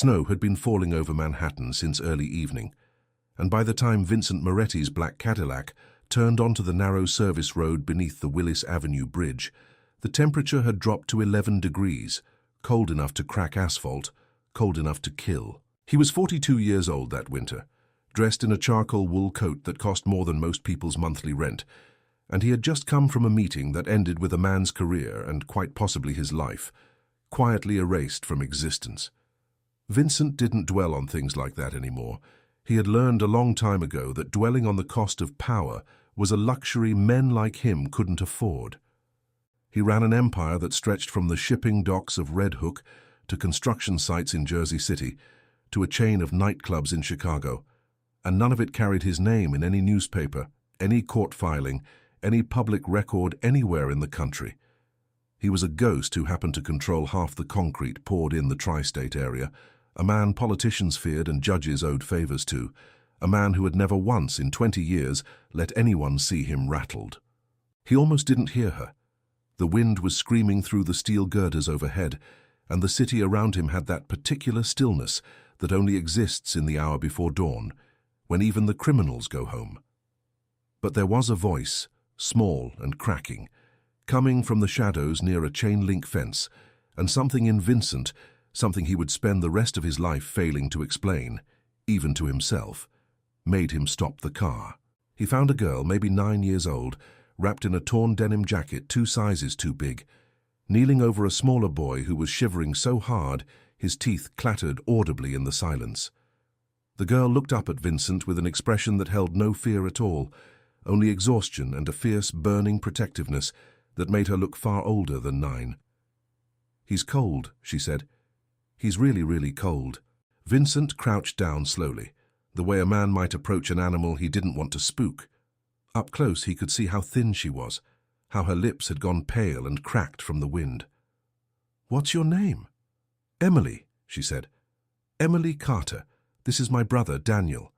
Snow had been falling over Manhattan since early evening, and by the time Vincent Moretti's black Cadillac turned onto the narrow service road beneath the Willis Avenue Bridge, the temperature had dropped to 11 degrees, cold enough to crack asphalt, cold enough to kill. He was 42 years old that winter, dressed in a charcoal wool coat that cost more than most people's monthly rent, and he had just come from a meeting that ended with a man's career and quite possibly his life, quietly erased from existence. Vincent didn't dwell on things like that anymore. He had learned a long time ago that dwelling on the cost of power was a luxury men like him couldn't afford. He ran an empire that stretched from the shipping docks of Red Hook to construction sites in Jersey City to a chain of nightclubs in Chicago, and none of it carried his name in any newspaper, any court filing, any public record anywhere in the country. He was a ghost who happened to control half the concrete poured in the tri-state area, a man politicians feared and judges owed favors to, a man who had never once in 20 years let anyone see him rattled. He almost didn't hear her. The wind was screaming through the steel girders overhead, and the city around him had that particular stillness that only exists in the hour before dawn, when even the criminals go home. But there was a voice, small and cracking, coming from the shadows near a chain-link fence, and something in Vincent, something he would spend the rest of his life failing to explain, even to himself, made him stop the car. He found a girl, maybe 9 years old, wrapped in a torn denim jacket 2 sizes too big, kneeling over a smaller boy who was shivering so hard his teeth clattered audibly in the silence. The girl looked up at Vincent with an expression that held no fear at all, only exhaustion and a fierce, burning protectiveness that made her look far older than 9. "He's cold," she said. "He's really, really cold." Vincent crouched down slowly, the way a man might approach an animal he didn't want to spook. Up close he could see how thin she was, how her lips had gone pale and cracked from the wind. "What's your name?" "Emily," she said. "Emily Carter. This is my brother, Daniel.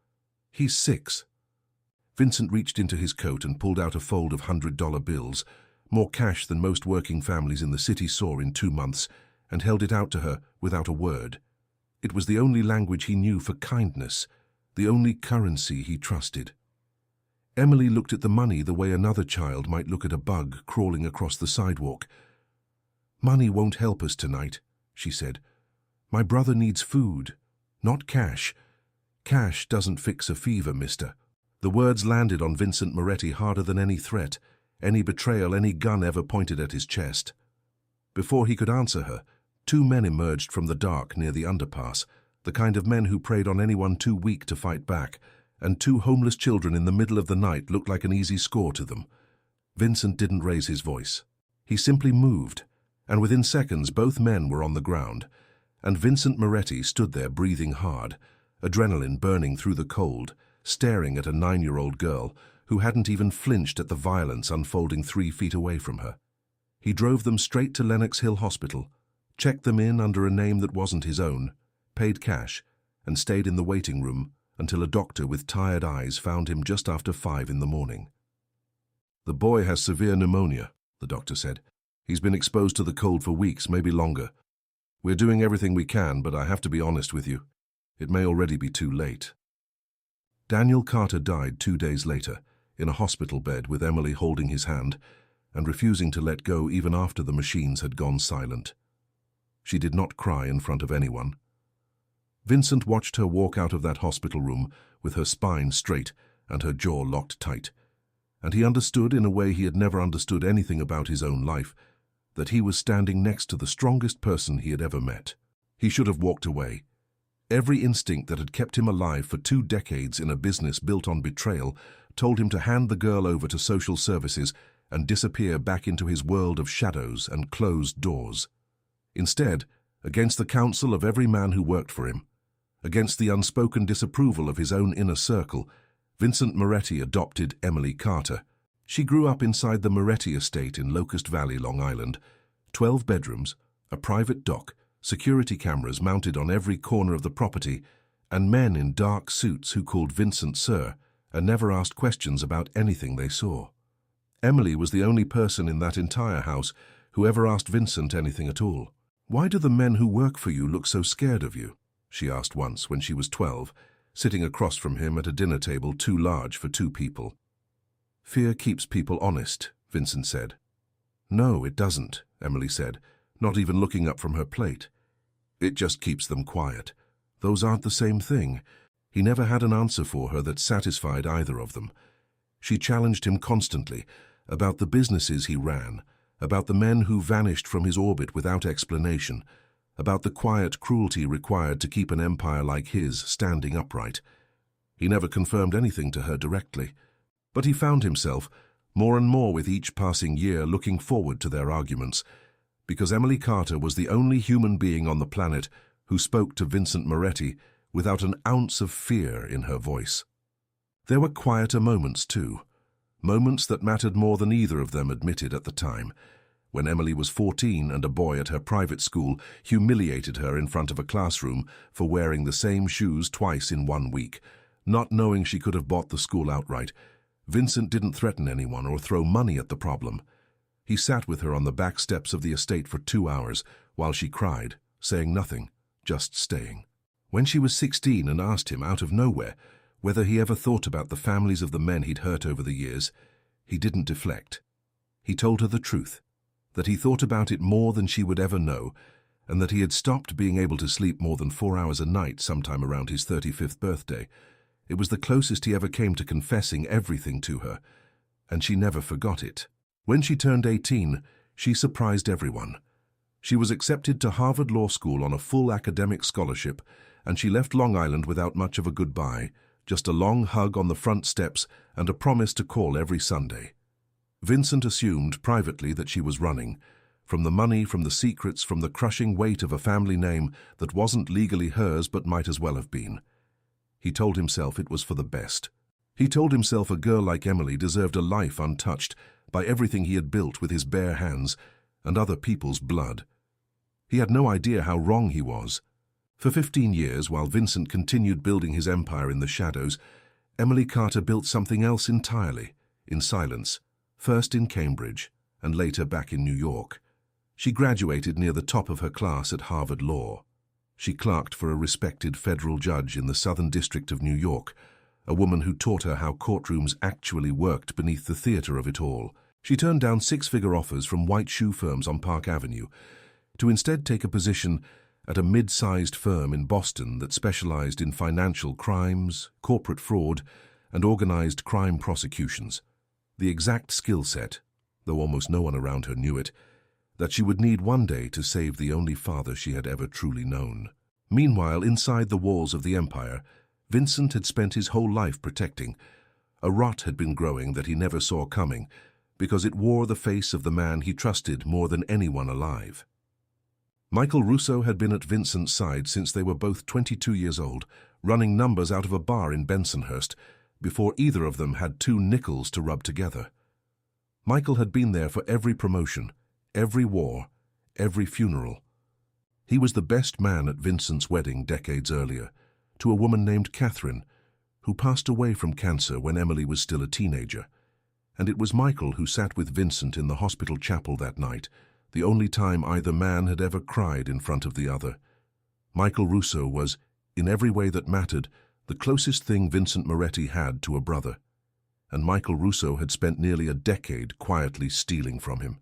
He's 6. Vincent reached into his coat and pulled out a fold of $100 bills, more cash than most working families in the city saw in 2 months, and held it out to her without a word. It was the only language he knew for kindness, the only currency he trusted. Emily looked at the money the way another child might look at a bug crawling across the sidewalk. "Money won't help us tonight," she said. "My brother needs food, not cash. Cash doesn't fix a fever, mister." The words landed on Vincent Moretti harder than any threat, any betrayal, any gun ever pointed at his chest. Before he could answer her, 2 men emerged from the dark near the underpass, the kind of men who preyed on anyone too weak to fight back, and 2 homeless children in the middle of the night looked like an easy score to them. Vincent didn't raise his voice. He simply moved, and within seconds both men were on the ground, and Vincent Moretti stood there breathing hard, adrenaline burning through the cold, staring at a 9-year-old girl who hadn't even flinched at the violence unfolding 3 feet away from her. He drove them straight to Lenox Hill Hospital, checked them in under a name that wasn't his own, paid cash, and stayed in the waiting room until a doctor with tired eyes found him just after 5 in the morning. "The boy has severe pneumonia," the doctor said. "He's been exposed to the cold for weeks, maybe longer. We're doing everything we can, but I have to be honest with you. It may already be too late." Daniel Carter died 2 days later, in a hospital bed with Emily holding his hand and refusing to let go even after the machines had gone silent. She did not cry in front of anyone. Vincent watched her walk out of that hospital room with her spine straight and her jaw locked tight, and he understood in a way he had never understood anything about his own life, that he was standing next to the strongest person he had ever met. He should have walked away. Every instinct that had kept him alive for 2 decades in a business built on betrayal told him to hand the girl over to social services and disappear back into his world of shadows and closed doors. Instead, against the counsel of every man who worked for him, against the unspoken disapproval of his own inner circle, Vincent Moretti adopted Emily Carter. She grew up inside the Moretti estate in Locust Valley, Long Island. 12 bedrooms, a private dock, security cameras mounted on every corner of the property, and men in dark suits who called Vincent Sir and never asked questions about anything they saw. Emily was the only person in that entire house who ever asked Vincent anything at all. "Why do the men who work for you look so scared of you?" she asked once when she was 12, sitting across from him at a dinner table too large for 2 people. "Fear keeps people honest," Vincent said. "No, it doesn't," Emily said, not even looking up from her plate. "It just keeps them quiet. Those aren't the same thing." He never had an answer for her that satisfied either of them. She challenged him constantly about the businesses he ran, about the men who vanished from his orbit without explanation, about the quiet cruelty required to keep an empire like his standing upright. He never confirmed anything to her directly, but he found himself, more and more with each passing year, looking forward to their arguments, because Emily Carter was the only human being on the planet who spoke to Vincent Moretti without an ounce of fear in her voice. There were quieter moments too, moments that mattered more than either of them admitted at the time, when Emily was 14 and a boy at her private school humiliated her in front of a classroom for wearing the same shoes twice in 1 week. Not knowing she could have bought the school outright, Vincent didn't threaten anyone or throw money at the problem. He sat with her on the back steps of the estate for 2 hours while she cried, saying nothing, just staying. When she was 16 and asked him out of nowhere whether he ever thought about the families of the men he'd hurt over the years, he didn't deflect. He told her the truth, that he thought about it more than she would ever know, and that he had stopped being able to sleep more than 4 hours a night sometime around his 35th birthday. It was the closest he ever came to confessing everything to her, and she never forgot it. When she turned 18, she surprised everyone. She was accepted to Harvard Law School on a full academic scholarship, and she left Long Island without much of a goodbye, just a long hug on the front steps and a promise to call every Sunday. Vincent assumed privately that she was running, from the money, from the secrets, from the crushing weight of a family name that wasn't legally hers but might as well have been. He told himself it was for the best. He told himself a girl like Emily deserved a life untouched by everything he had built with his bare hands and other people's blood. He had no idea how wrong he was. For 15 years, while Vincent continued building his empire in the shadows, Emily Carter built something else entirely, in silence, first in Cambridge and later back in New York. She graduated near the top of her class at Harvard Law. She clerked for a respected federal judge in the Southern District of New York, a woman who taught her how courtrooms actually worked beneath the theater of it all. She turned down 6-figure offers from white shoe firms on Park Avenue to instead take a position at a mid-sized firm in Boston that specialized in financial crimes, corporate fraud, and organized crime prosecutions. The exact skill set, though almost no one around her knew it, that she would need one day to save the only father she had ever truly known. Meanwhile, inside the walls of the empire, Vincent had spent his whole life protecting. A rot had been growing that he never saw coming, because it wore the face of the man he trusted more than anyone alive. Michael Russo had been at Vincent's side since they were both 22 years old, running numbers out of a bar in Bensonhurst, before either of them had 2 nickels to rub together. Michael had been there for every promotion, every war, every funeral. He was the best man at Vincent's wedding decades earlier, to a woman named Catherine, who passed away from cancer when Emily was still a teenager. And it was Michael who sat with Vincent in the hospital chapel that night, the only time either man had ever cried in front of the other. Michael Russo was, in every way that mattered, the closest thing Vincent Moretti had to a brother, and Michael Russo had spent nearly a decade quietly stealing from him.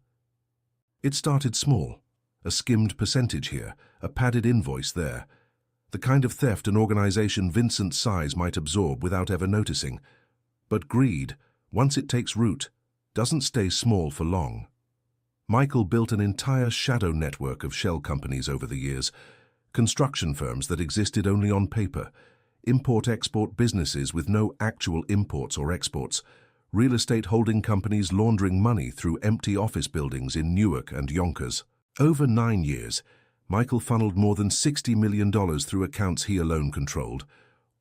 It started small, a skimmed percentage here, a padded invoice there, the kind of theft an organization Vincent's size might absorb without ever noticing. But greed, once it takes root, doesn't stay small for long. Michael built an entire shadow network of shell companies over the years, construction firms that existed only on paper, import-export businesses with no actual imports or exports, real estate holding companies laundering money through empty office buildings in Newark and Yonkers. Over 9 years, Michael funneled more than $60 million through accounts he alone controlled,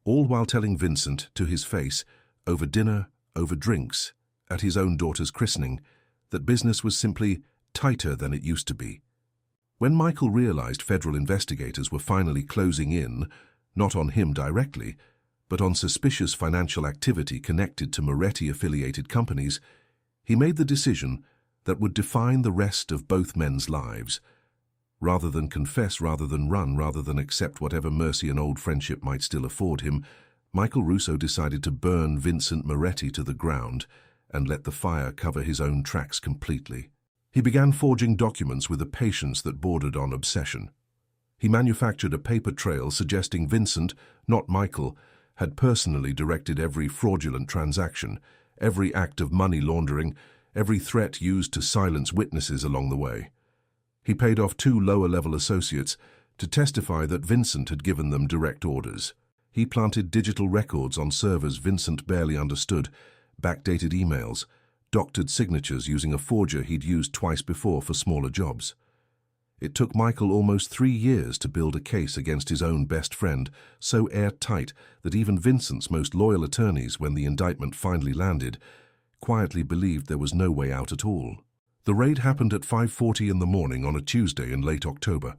all while telling Vincent to his face, over dinner, over drinks, at his own daughter's christening, that business was simply tighter than it used to be. When Michael realized federal investigators were finally closing in, not on him directly, but on suspicious financial activity connected to Moretti-affiliated companies, he made the decision that would define the rest of both men's lives. Rather than confess, rather than run, rather than accept whatever mercy an old friendship might still afford him, Michael Russo decided to burn Vincent Moretti to the ground and let the fire cover his own tracks completely. He began forging documents with a patience that bordered on obsession. He manufactured a paper trail suggesting Vincent, not Michael, had personally directed every fraudulent transaction, every act of money laundering, every threat used to silence witnesses along the way. He paid off 2 lower-level associates to testify that Vincent had given them direct orders. He planted digital records on servers Vincent barely understood, backdated emails, doctored signatures using a forger he'd used twice before for smaller jobs. It took Michael almost 3 years to build a case against his own best friend, so airtight that even Vincent's most loyal attorneys, when the indictment finally landed, quietly believed there was no way out at all. The raid happened at 5:40 in the morning on a Tuesday in late October.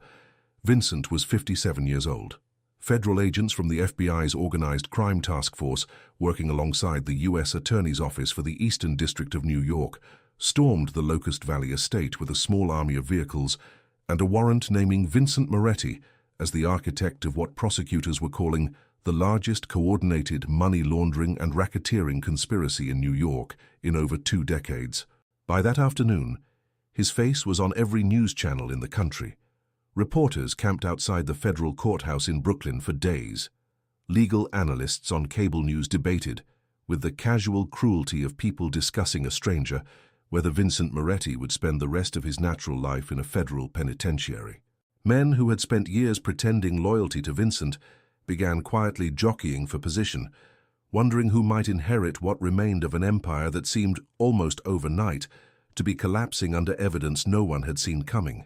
Vincent was 57 years old. Federal agents from the FBI's Organized Crime Task Force, working alongside the U.S. Attorney's Office for the Eastern District of New York, stormed the Locust Valley estate with a small army of vehicles and a warrant naming Vincent Moretti as the architect of what prosecutors were calling the largest coordinated money laundering and racketeering conspiracy in New York in over 2 decades. By that afternoon, his face was on every news channel in the country. Reporters camped outside the federal courthouse in Brooklyn for days. Legal analysts on cable news debated, with the casual cruelty of people discussing a stranger, whether Vincent Moretti would spend the rest of his natural life in a federal penitentiary. Men who had spent years pretending loyalty to Vincent began quietly jockeying for position, wondering who might inherit what remained of an empire that seemed, almost overnight, to be collapsing under evidence no one had seen coming.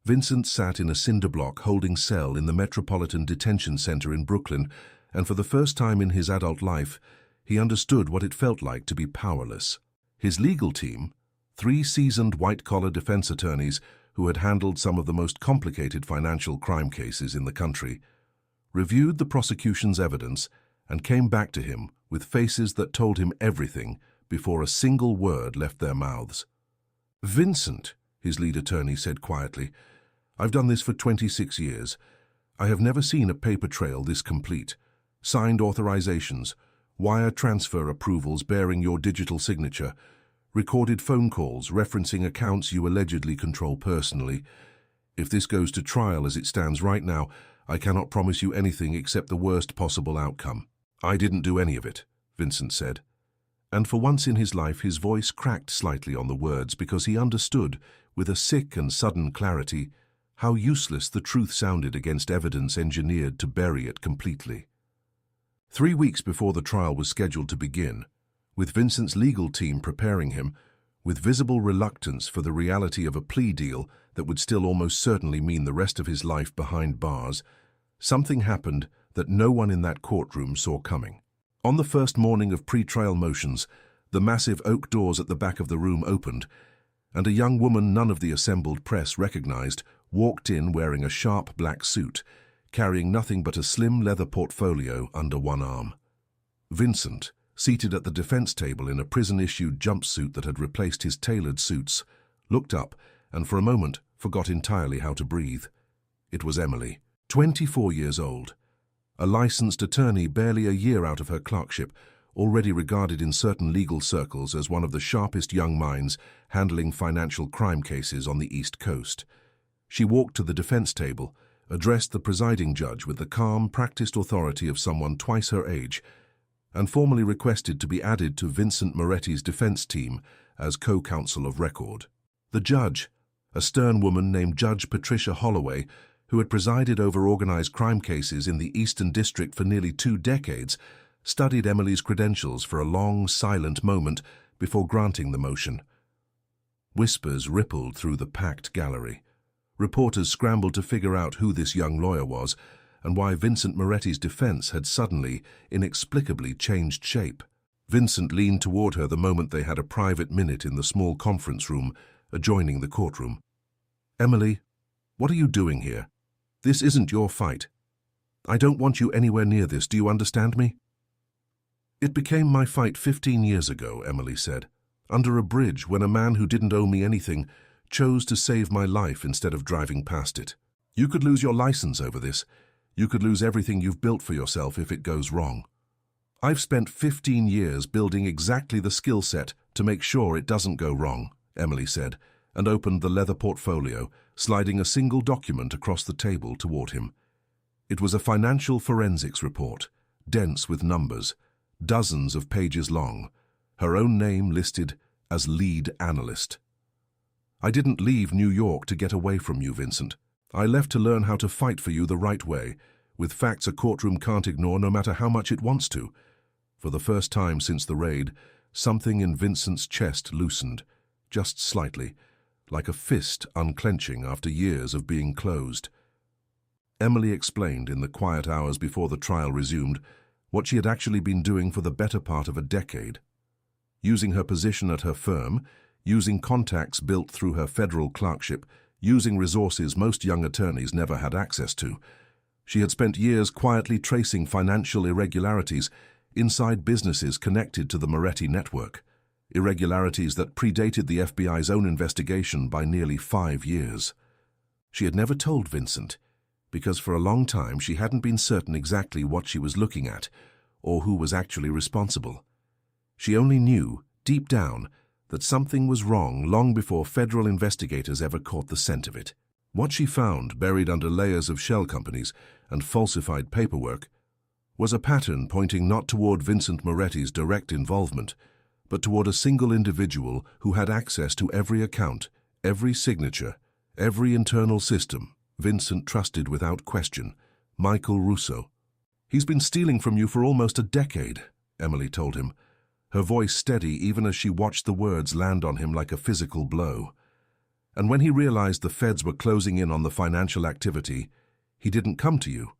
Vincent sat in a cinder block holding cell in the Metropolitan Detention Center in Brooklyn, and for the first time in his adult life, he understood what it felt like to be powerless. His legal team, 3 seasoned white-collar defense attorneys who had handled some of the most complicated financial crime cases in the country, reviewed the prosecution's evidence and came back to him with faces that told him everything before a single word left their mouths. "Vincent," his lead attorney said quietly, "I've done this for 26 years. I have never seen a paper trail this complete. Signed authorizations, wire transfer approvals bearing your digital signature, recorded phone calls referencing accounts you allegedly control personally. If this goes to trial as it stands right now, I cannot promise you anything except the worst possible outcome." "I didn't do any of it," Vincent said. And for once in his life his voice cracked slightly on the words because he understood, with a sick and sudden clarity, how useless the truth sounded against evidence engineered to bury it completely. 3 weeks before the trial was scheduled to begin, with Vincent's legal team preparing him, with visible reluctance for the reality of a plea deal that would still almost certainly mean the rest of his life behind bars, something happened that no one in that courtroom saw coming. On the first morning of pre-trial motions, the massive oak doors at the back of the room opened, and a young woman none of the assembled press recognized walked in wearing a sharp black suit, carrying nothing but a slim leather portfolio under one arm. Vincent, seated at the defense table in a prison-issued jumpsuit that had replaced his tailored suits, looked up and for a moment forgot entirely how to breathe. It was Emily, 24 years old. A licensed attorney barely a year out of her clerkship, already regarded in certain legal circles as one of the sharpest young minds handling financial crime cases on the East Coast. She walked to the defense table, addressed the presiding judge with the calm, practiced authority of someone twice her age, and formally requested to be added to Vincent Moretti's defense team as co-counsel of record. The judge, a stern woman named Judge Patricia Holloway, who had presided over organized crime cases in the Eastern District for nearly 2 decades, studied Emily's credentials for a long, silent moment before granting the motion. Whispers rippled through the packed gallery. Reporters scrambled to figure out who this young lawyer was and why Vincent Moretti's defense had suddenly, inexplicably changed shape. Vincent leaned toward her the moment they had a private minute in the small conference room adjoining the courtroom. "Emily, what are you doing here? This isn't your fight. I don't want you anywhere near this, do you understand me?" "It became my fight 15 years ago," Emily said, "under a bridge when a man who didn't owe me anything chose to save my life instead of driving past it. You could lose your license over this. You could lose everything you've built for yourself if it goes wrong. I've spent 15 years building exactly the skill set to make sure it doesn't go wrong, Emily said, and opened the leather portfolio, sliding a single document across the table toward him. It was a financial forensics report, dense with numbers, dozens of pages long, her own name listed as lead analyst. I didn't leave New York to get away from you, Vincent. I left to learn how to fight for you the right way, with facts a courtroom can't ignore no matter how much it wants to. For the first time since the raid, something in Vincent's chest loosened, just slightly, like a fist unclenching after years of being closed. Emily explained in the quiet hours before the trial resumed what she had actually been doing for the better part of a decade. Using her position at her firm, using contacts built through her federal clerkship, using resources most young attorneys never had access to, she had spent years quietly tracing financial irregularities inside businesses connected to the Moretti network, irregularities that predated the FBI's own investigation by nearly 5 years. She had never told Vincent, because for a long time she hadn't been certain exactly what she was looking at, or who was actually responsible. She only knew, deep down, that something was wrong long before federal investigators ever caught the scent of it. What she found, buried under layers of shell companies and falsified paperwork, was a pattern pointing not toward Vincent Moretti's direct involvement, but toward a single individual who had access to every account, every signature, every internal system Vincent trusted without question: Michael Russo. "He's been stealing from you for almost a decade," Emily told him, her voice steady even as she watched the words land on him like a physical blow. "And when he realized the feds were closing in on the financial activity, he didn't come to you.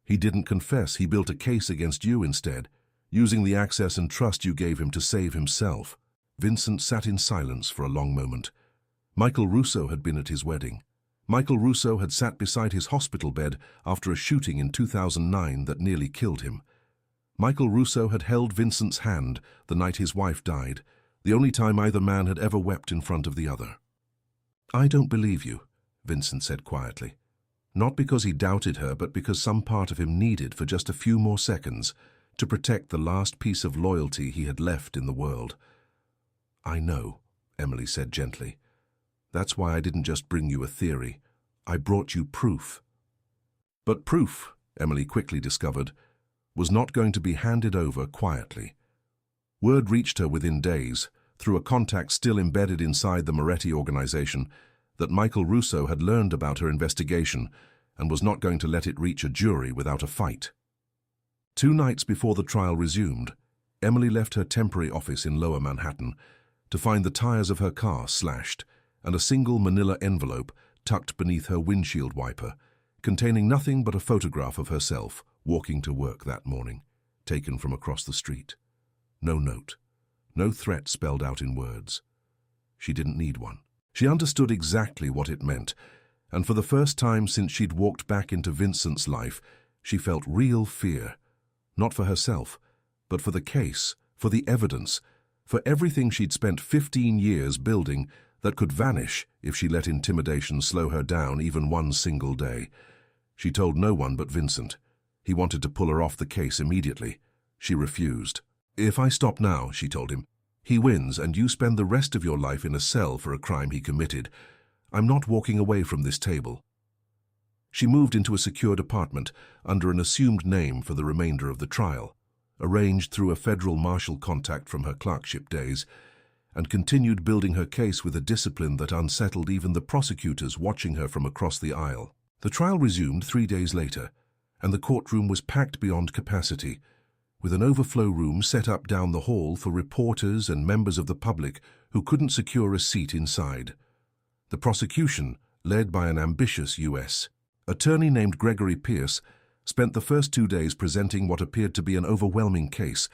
He didn't confess. He built a case against you instead, using the access and trust you gave him to save himself." Vincent sat in silence for a long moment. Michael Russo had been at his wedding. Michael Russo had sat beside his hospital bed after a shooting in 2009 that nearly killed him. Michael Russo had held Vincent's hand the night his wife died, the only time either man had ever wept in front of the other. "I don't believe you," Vincent said quietly. Not because he doubted her, but because some part of him needed, for just a few more seconds, to protect the last piece of loyalty he had left in the world. "I know," Emily said gently. "That's why I didn't just bring you a theory. I brought you proof." But proof, Emily quickly discovered, was not going to be handed over quietly. Word reached her within days, through a contact still embedded inside the Moretti organization, that Michael Russo had learned about her investigation and was not going to let it reach a jury without a fight. 2 nights before the trial resumed, Emily left her temporary office in Lower Manhattan to find the tires of her car slashed and a single manila envelope tucked beneath her windshield wiper, containing nothing but a photograph of herself walking to work that morning, taken from across the street. No note, no threat spelled out in words. She didn't need one. She understood exactly what it meant, and for the first time since she'd walked back into Vincent's life, she felt real fear, not for herself, but for the case, for the evidence, for everything she'd spent 15 years building that could vanish if she let intimidation slow her down even one single day. She told no one but Vincent. He wanted to pull her off the case immediately. She refused. "If I stop now," she told him, "he wins and you spend the rest of your life in a cell for a crime he committed. I'm not walking away from this table." She moved into a secured apartment under an assumed name for the remainder of the trial, arranged through a federal marshal contact from her clerkship days, and continued building her case with a discipline that unsettled even the prosecutors watching her from across the aisle. The trial resumed 3 days later, and the courtroom was packed beyond capacity, with an overflow room set up down the hall for reporters and members of the public who couldn't secure a seat inside. The prosecution, led by an ambitious U.S. attorney named Gregory Pierce, spent the first 2 days presenting what appeared to be an overwhelming case: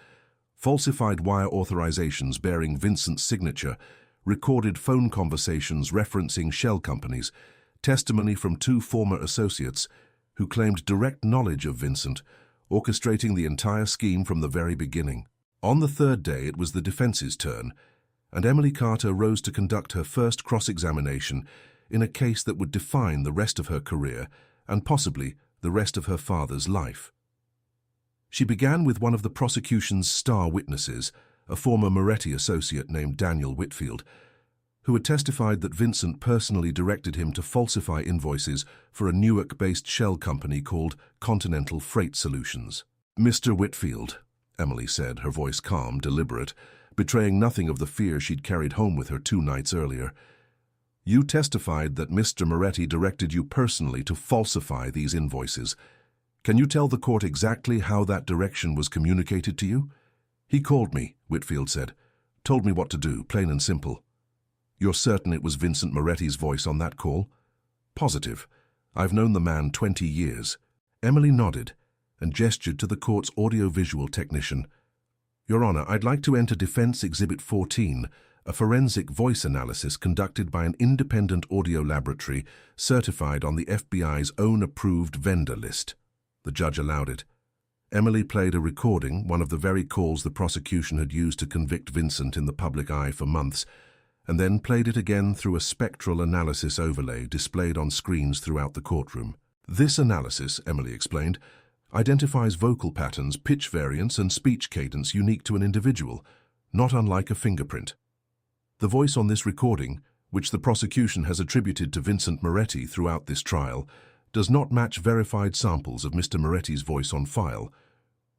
falsified wire authorizations bearing Vincent's signature, recorded phone conversations referencing shell companies, testimony from 2 former associates who claimed direct knowledge of Vincent, orchestrating the entire scheme from the very beginning. On the 3rd day, it was the defense's turn, and Emily Carter rose to conduct her first cross-examination in a case that would define the rest of her career and possibly the rest of her father's life. She began with one of the prosecution's star witnesses, a former Moretti associate named Daniel Whitfield, who had testified that Vincent personally directed him to falsify invoices for a Newark-based shell company called Continental Freight Solutions. "Mr. Whitfield," Emily said, her voice calm, deliberate, betraying nothing of the fear she'd carried home with her 2 nights earlier. "You testified that Mr. Moretti directed you personally to falsify these invoices. Can you tell the court exactly how that direction was communicated to you?" "He called me," Whitfield said. "Told me what to do, plain and simple." "You're certain it was Vincent Moretti's voice on that call?" "Positive. I've known the man 20 years. Emily nodded and gestured to the court's audiovisual technician. "Your Honor, I'd like to enter Defense Exhibit 14, a forensic voice analysis conducted by an independent audio laboratory certified on the FBI's own approved vendor list." The judge allowed it. Emily played a recording, one of the very calls the prosecution had used to convict Vincent in the public eye for months, and then played it again through a spectral analysis overlay displayed on screens throughout the courtroom. "This analysis," Emily explained, "identifies vocal patterns, pitch variance, and speech cadence unique to an individual, not unlike a fingerprint. The voice on this recording, which the prosecution has attributed to Vincent Moretti throughout this trial, does not match verified samples of Mr. Moretti's voice on file,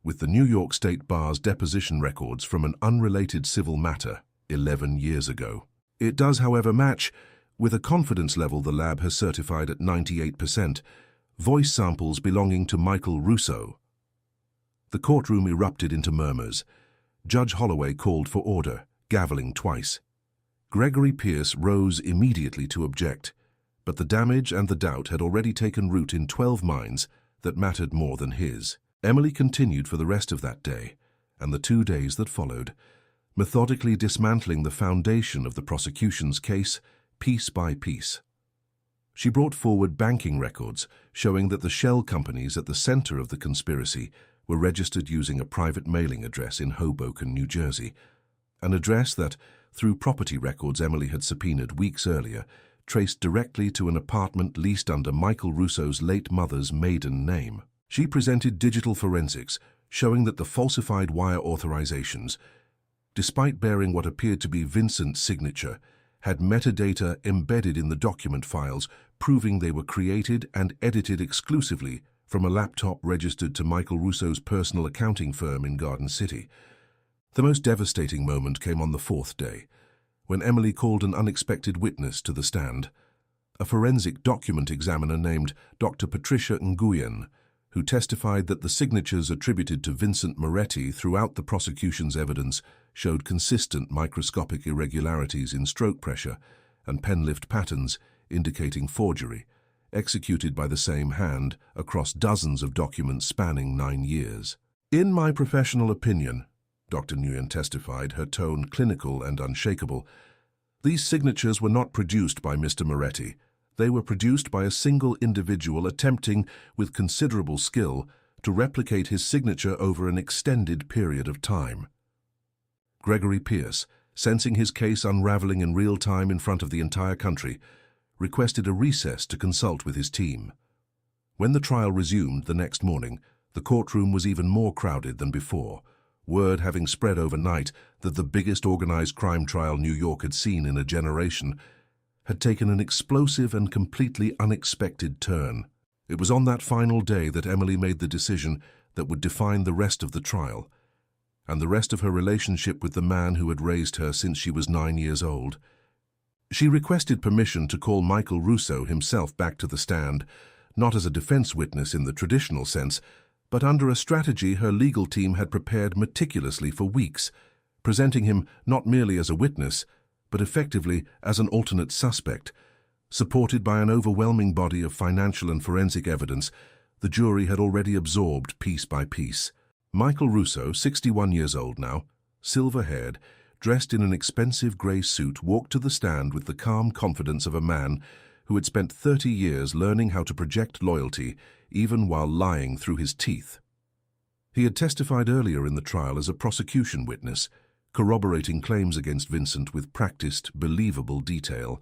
with the New York State Bar's deposition records from an unrelated civil matter 11 years ago. It does, however, match, with a confidence level the lab has certified at 98%, voice samples belonging to Michael Russo." The courtroom erupted into murmurs. Judge Holloway called for order, gaveling twice. Gregory Pierce rose immediately to object, but the damage and the doubt had already taken root in 12 minds that mattered more than his. Emily continued for the rest of that day, and the 2 days that followed, methodically dismantling the foundation of the prosecution's case, piece by piece. She brought forward banking records showing that the shell companies at the center of the conspiracy were registered using a private mailing address in Hoboken, New Jersey, an address that, through property records Emily had subpoenaed weeks earlier, traced directly to an apartment leased under Michael Russo's late mother's maiden name. She presented digital forensics showing that the falsified wire authorizations, despite bearing what appeared to be Vincent's signature, had metadata embedded in the document files, proving they were created and edited exclusively from a laptop registered to Michael Russo's personal accounting firm in Garden City. The most devastating moment came on the 4th day, when Emily called an unexpected witness to the stand, a forensic document examiner named Dr. Patricia Nguyen, who testified that the signatures attributed to Vincent Moretti throughout the prosecution's evidence showed consistent microscopic irregularities in stroke pressure and pen lift patterns indicating forgery, executed by the same hand across dozens of documents spanning 9 years. "In my professional opinion," Dr. Nguyen testified, her tone clinical and unshakable, "these signatures were not produced by Mr. Moretti. They were produced by a single individual attempting, with considerable skill, to replicate his signature over an extended period of time." Gregory Pierce, sensing his case unraveling in real time in front of the entire country, requested a recess to consult with his team. When the trial resumed the next morning, the courtroom was even more crowded than before, word having spread overnight that the biggest organized crime trial New York had seen in a generation had taken an explosive and completely unexpected turn. It was on that final day that Emily made the decision that would define the rest of the trial, and the rest of her relationship with the man who had raised her since she was 9 years old. She requested permission to call Michael Russo himself back to the stand, not as a defense witness in the traditional sense, but under a strategy her legal team had prepared meticulously for weeks, presenting him not merely as a witness, but effectively as an alternate suspect. Supported by an overwhelming body of financial and forensic evidence, the jury had already absorbed piece by piece. Michael Russo, 61 years old now, silver-haired, dressed in an expensive grey suit, walked to the stand with the calm confidence of a man who had spent 30 years learning how to project loyalty even while lying through his teeth. He had testified earlier in the trial as a prosecution witness, corroborating claims against Vincent with practiced, believable detail.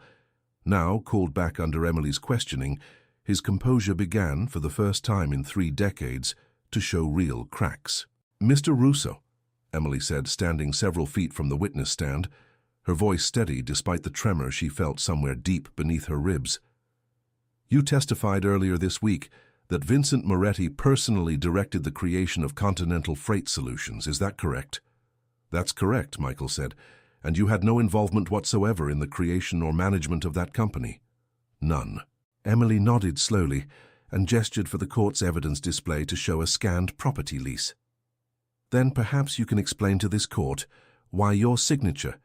Now, called back under Emily's questioning, his composure began, for the first time in 3 decades, to show real cracks. "Mr. Russo," Emily said, standing several feet from the witness stand, her voice steady despite the tremor she felt somewhere deep beneath her ribs. "You testified earlier this week that Vincent Moretti personally directed the creation of Continental Freight Solutions. Is that correct?" "That's correct," Michael said. "And you had no involvement whatsoever in the creation or management of that company?" "None." Emily nodded slowly and gestured for the court's evidence display to show a scanned property lease. "Then perhaps you can explain to this court why your signature,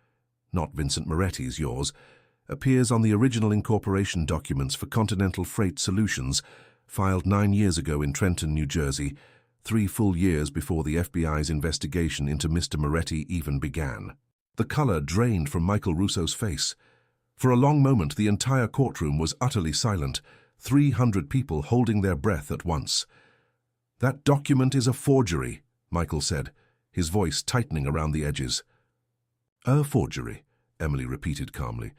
not Vincent Moretti's, yours, appears on the original incorporation documents for Continental Freight Solutions, filed 9 years ago in Trenton, New Jersey, 3 full years before the FBI's investigation into Mr. Moretti even began." The color drained from Michael Russo's face. For a long moment, the entire courtroom was utterly silent, 300 people holding their breath at once. "That document is a forgery," Michael said, his voice tightening around the edges. "A forgery," Emily repeated calmly.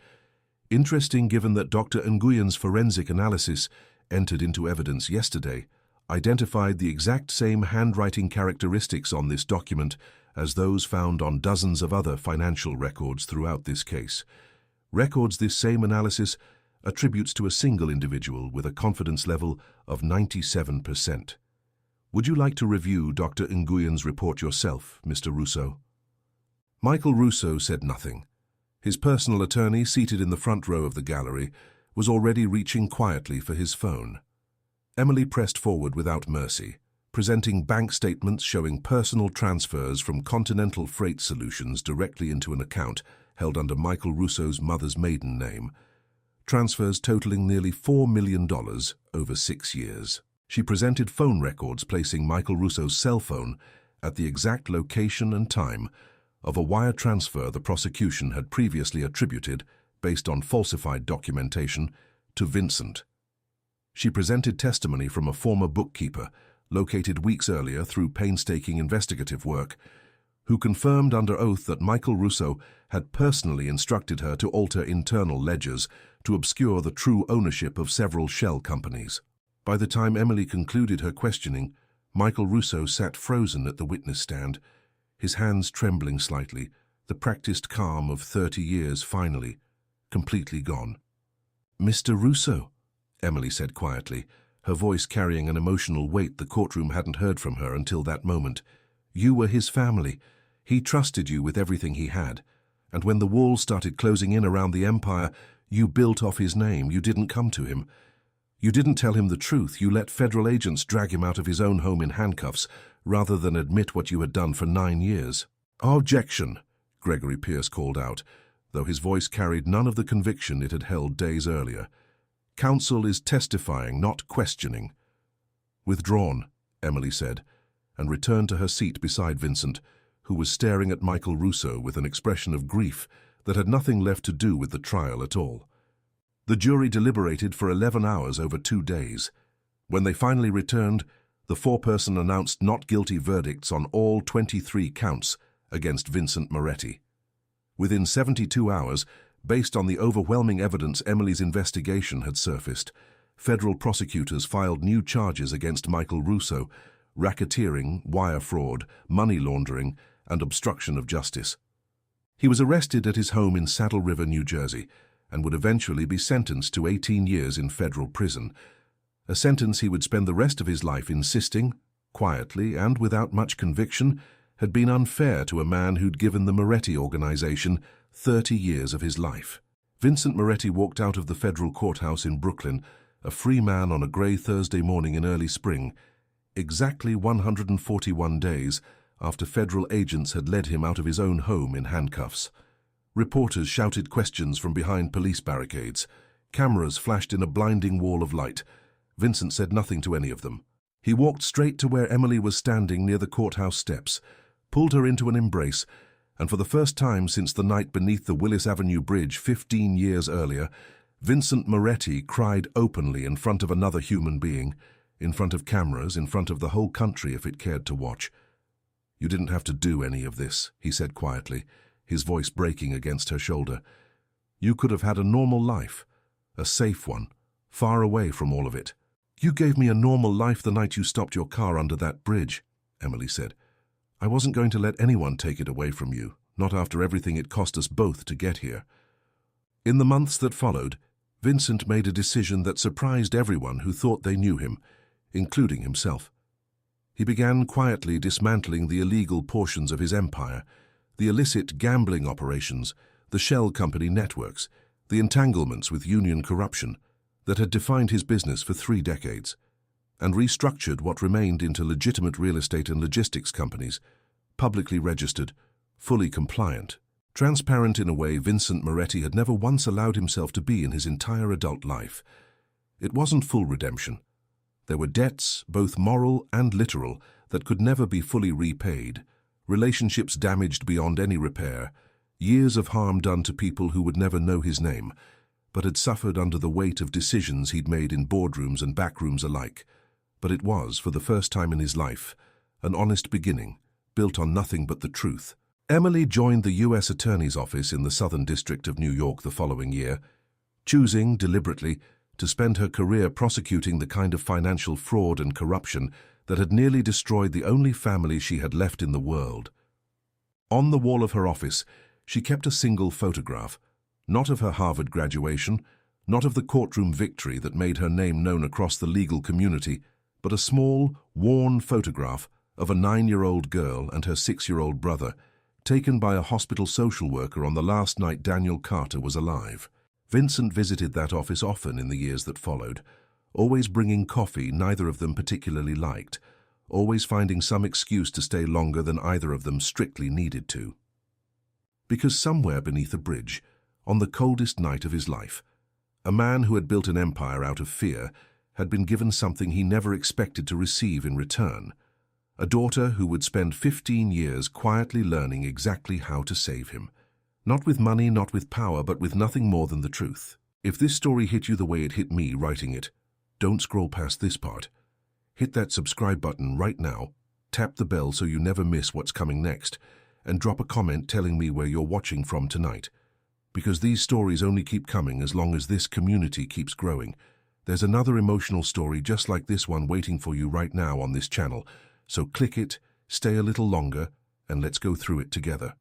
"Interesting, given that Dr. Nguyen's forensic analysis, entered into evidence yesterday, identified the exact same handwriting characteristics on this document as those found on dozens of other financial records throughout this case. Records this same analysis attributes to a single individual with a confidence level of 97%. Would you like to review Dr. Nguyen's report yourself, Mr. Russo?" Michael Russo said nothing. His personal attorney, seated in the front row of the gallery, was already reaching quietly for his phone. Emily pressed forward without mercy, presenting bank statements showing personal transfers from Continental Freight Solutions directly into an account held under Michael Russo's mother's maiden name. Transfers totaling nearly $4 million over 6 years. She presented phone records placing Michael Russo's cell phone at the exact location and time of a wire transfer the prosecution had previously attributed, based on falsified documentation, to Vincent. She presented testimony from a former bookkeeper, located weeks earlier through painstaking investigative work, who confirmed under oath that Michael Russo had personally instructed her to alter internal ledgers to obscure the true ownership of several shell companies. By the time Emily concluded her questioning, Michael Russo sat frozen at the witness stand, his hands trembling slightly, the practiced calm of 30 years finally, completely gone. "Mr. Russo," Emily said quietly, her voice carrying an emotional weight the courtroom hadn't heard from her until that moment. "You were his family. He trusted you with everything he had. And when the walls started closing in around the empire, you built off his name. You didn't come to him. You didn't tell him the truth. You let federal agents drag him out of his own home in handcuffs, rather than admit what you had done for 9 years. "Objection," Gregory Pierce called out, though his voice carried none of the conviction it had held days earlier. "Counsel is testifying, not questioning." "Withdrawn," Emily said, and returned to her seat beside Vincent, who was staring at Michael Russo with an expression of grief that had nothing left to do with the trial at all. The jury deliberated for 11 hours over 2 days. When they finally returned, the foreperson announced not guilty verdicts on all 23 counts against Vincent Moretti. Within 72 hours, based on the overwhelming evidence Emily's investigation had surfaced, federal prosecutors filed new charges against Michael Russo: racketeering, wire fraud, money laundering, and obstruction of justice. He was arrested at his home in Saddle River, New Jersey, and would eventually be sentenced to 18 years in federal prison, a sentence he would spend the rest of his life insisting, quietly and without much conviction, had been unfair to a man who'd given the Moretti organization 30 years of his life. Vincent Moretti walked out of the federal courthouse in Brooklyn, a free man on a gray Thursday morning in early spring, exactly 141 days after federal agents had led him out of his own home in handcuffs. Reporters shouted questions from behind police barricades. Cameras flashed in a blinding wall of light. Vincent said nothing to any of them. He walked straight to where Emily was standing near the courthouse steps, pulled her into an embrace, and for the first time since the night beneath the Willis Avenue Bridge 15 years earlier, Vincent Moretti cried openly in front of another human being, in front of cameras, in front of the whole country if it cared to watch. "You didn't have to do any of this," he said quietly, his voice breaking against her shoulder. "You could have had a normal life, a safe one, far away from all of it." "You gave me a normal life the night you stopped your car under that bridge," Emily said. "I wasn't going to let anyone take it away from you, not after everything it cost us both to get here." In the months that followed, Vincent made a decision that surprised everyone who thought they knew him, including himself. He began quietly dismantling the illegal portions of his empire, the illicit gambling operations, the shell company networks, the entanglements with union corruption that had defined his business for 3 decades, and restructured what remained into legitimate real estate and logistics companies, publicly registered, fully compliant, transparent in a way Vincent Moretti had never once allowed himself to be in his entire adult life. It wasn't full redemption. There were debts, both moral and literal, that could never be fully repaid, relationships damaged beyond any repair, years of harm done to people who would never know his name, but had suffered under the weight of decisions he'd made in boardrooms and backrooms alike. But it was, for the first time in his life, an honest beginning, built on nothing but the truth. Emily joined the U.S. Attorney's Office in the Southern District of New York the following year, choosing, deliberately, to spend her career prosecuting the kind of financial fraud and corruption that had nearly destroyed the only family she had left in the world. On the wall of her office, she kept a single photograph, not of her Harvard graduation, not of the courtroom victory that made her name known across the legal community, but a small, worn photograph of a 9-year-old girl and her 6-year-old brother, taken by a hospital social worker on the last night Daniel Carter was alive. Vincent visited that office often in the years that followed, always bringing coffee neither of them particularly liked, always finding some excuse to stay longer than either of them strictly needed to. Because somewhere beneath a bridge, on the coldest night of his life, a man who had built an empire out of fear had been given something he never expected to receive in return, a daughter who would spend 15 years quietly learning exactly how to save him. Not with money, not with power, but with nothing more than the truth. If this story hit you the way it hit me writing it, don't scroll past this part. Hit that subscribe button right now, tap the bell so you never miss what's coming next, and drop a comment telling me where you're watching from tonight. Because these stories only keep coming as long as this community keeps growing. There's another emotional story just like this one waiting for you right now on this channel, so click it, stay a little longer, and let's go through it together.